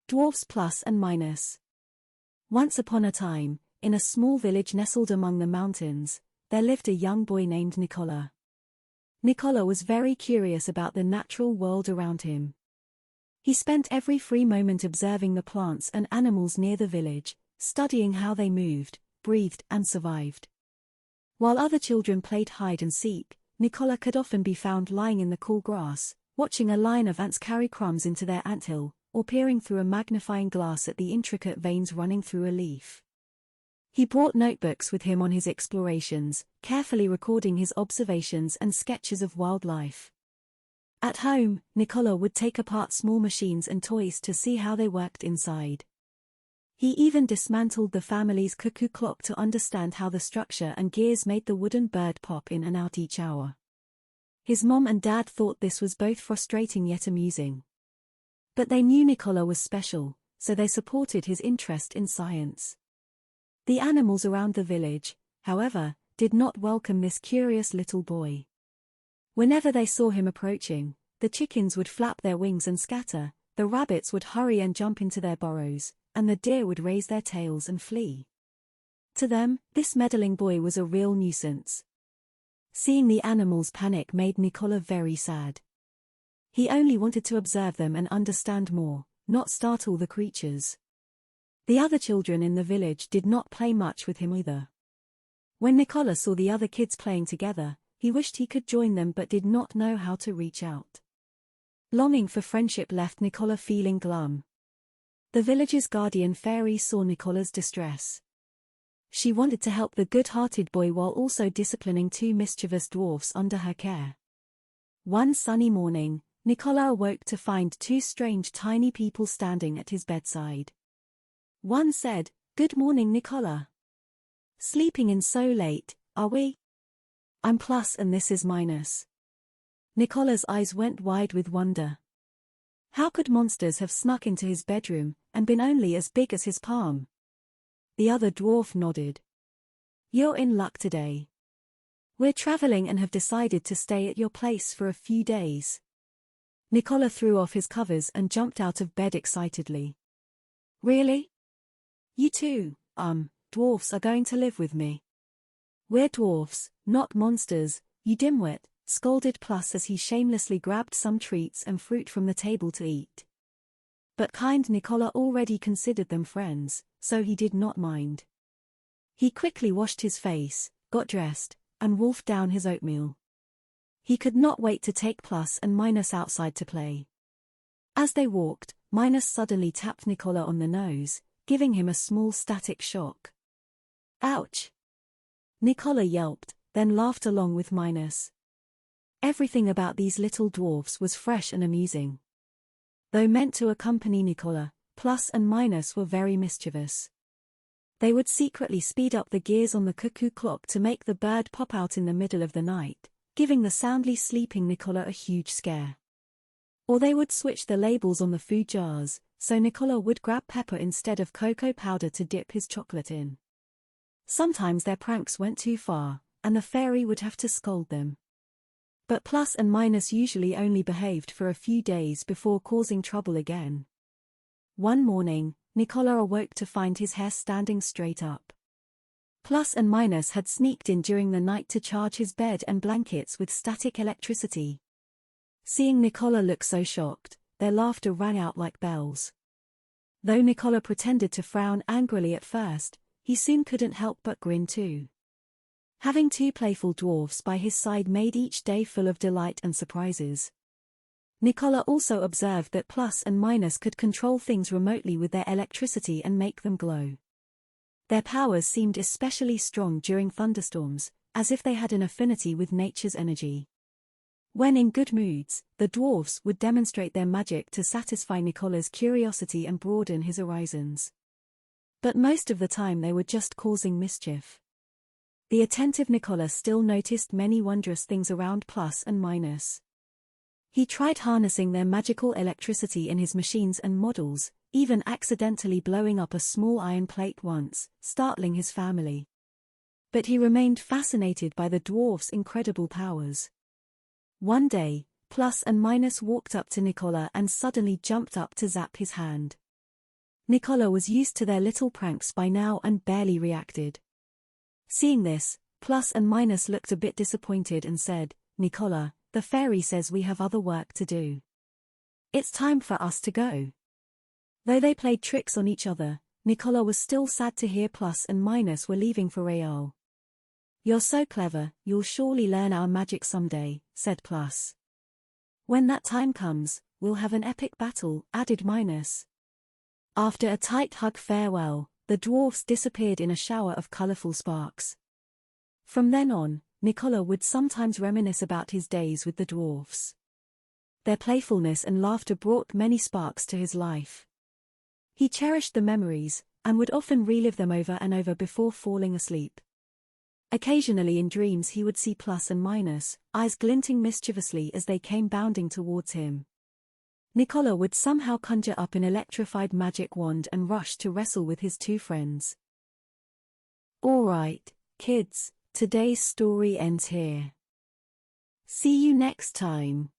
Dwarfs plus and minus. Once upon a time, in a small village nestled among the mountains, there lived a young boy named Nicola. Nicola was very curious about the natural world around him. He spent every free moment observing the plants and animals near the village, studying how they moved, breathed, and survived. While other children played hide and seek, Nicola could often be found lying in the cool grass, watching a line of ants carry crumbs into their anthill, or peering through a magnifying glass at the intricate veins running through a leaf. He brought notebooks with him on his explorations, carefully recording his observations and sketches of wildlife. At home, Nicola would take apart small machines and toys to see how they worked inside. He even dismantled the family's cuckoo clock to understand how the structure and gears made the wooden bird pop in and out each hour. His mom and dad thought this was both frustrating yet amusing. But they knew Nicola was special, so they supported his interest in science. The animals around the village, however, did not welcome this curious little boy. Whenever they saw him approaching, the chickens would flap their wings and scatter, the rabbits would hurry and jump into their burrows, and the deer would raise their tails and flee. To them, this meddling boy was a real nuisance. Seeing the animals panic made Nicola very sad. He only wanted to observe them and understand more, not startle the creatures. The other children in the village did not play much with him either. When Nicola saw the other kids playing together, he wished he could join them but did not know how to reach out. Longing for friendship left Nicola feeling glum. The village's guardian fairy saw Nicola's distress. She wanted to help the good-hearted boy while also disciplining two mischievous dwarfs under her care. One sunny morning, Nicola awoke to find two strange tiny people standing at his bedside. One said, "Good morning, Nicola. Sleeping in so late, are we? I'm plus and this is minus." Nicola's eyes went wide with wonder. How could monsters have snuck into his bedroom, and been only as big as his palm? The other dwarf nodded. "You're in luck today. We're traveling and have decided to stay at your place for a few days." Nicola threw off his covers and jumped out of bed excitedly. "Really? You two, dwarfs are going to live with me?" "We're dwarfs, not monsters, you dimwit," scolded Plus as he shamelessly grabbed some treats and fruit from the table to eat. But kind Nicola already considered them friends, so he did not mind. He quickly washed his face, got dressed, and wolfed down his oatmeal. He could not wait to take Plus and Minus outside to play. As they walked, Minus suddenly tapped Nicola on the nose, giving him a small static shock. "Ouch!" Nicola yelped, then laughed along with Minus. Everything about these little dwarfs was fresh and amusing. Though meant to accompany Nicola, Plus and Minus were very mischievous. They would secretly speed up the gears on the cuckoo clock to make the bird pop out in the middle of the night, giving the soundly sleeping Nicola a huge scare. Or they would switch the labels on the food jars, so Nicola would grab pepper instead of cocoa powder to dip his chocolate in. Sometimes their pranks went too far, and the fairy would have to scold them. But Plus and Minus usually only behaved for a few days before causing trouble again. One morning, Nicola awoke to find his hair standing straight up. Plus and Minus had sneaked in during the night to charge his bed and blankets with static electricity. Seeing Nicola look so shocked, their laughter rang out like bells. Though Nicola pretended to frown angrily at first, he soon couldn't help but grin too. Having two playful dwarfs by his side made each day full of delight and surprises. Nicola also observed that Plus and Minus could control things remotely with their electricity and make them glow. Their powers seemed especially strong during thunderstorms, as if they had an affinity with nature's energy. When in good moods, the dwarfs would demonstrate their magic to satisfy Nicola's curiosity and broaden his horizons. But most of the time they were just causing mischief. The attentive Nicola still noticed many wondrous things around Plus and Minus. He tried harnessing their magical electricity in his machines and models, even accidentally blowing up a small iron plate once, startling his family. But he remained fascinated by the dwarf's incredible powers. One day, Plus and Minus walked up to Nicola and suddenly jumped up to zap his hand. Nicola was used to their little pranks by now and barely reacted. Seeing this, Plus and Minus looked a bit disappointed and said, "Nicola, the fairy says we have other work to do. It's time for us to go." Though they played tricks on each other, Nicola was still sad to hear Plus and Minus were leaving for Real. "You're so clever, you'll surely learn our magic someday," said Plus. "When that time comes, we'll have an epic battle," added Minus. After a tight hug farewell, the dwarfs disappeared in a shower of colorful sparks. From then on, Nicola would sometimes reminisce about his days with the dwarfs. Their playfulness and laughter brought many sparks to his life. He cherished the memories, and would often relive them over and over before falling asleep. Occasionally in dreams he would see Plus and Minus, eyes glinting mischievously as they came bounding towards him. Nicola would somehow conjure up an electrified magic wand and rush to wrestle with his two friends. Alright, kids, today's story ends here. See you next time.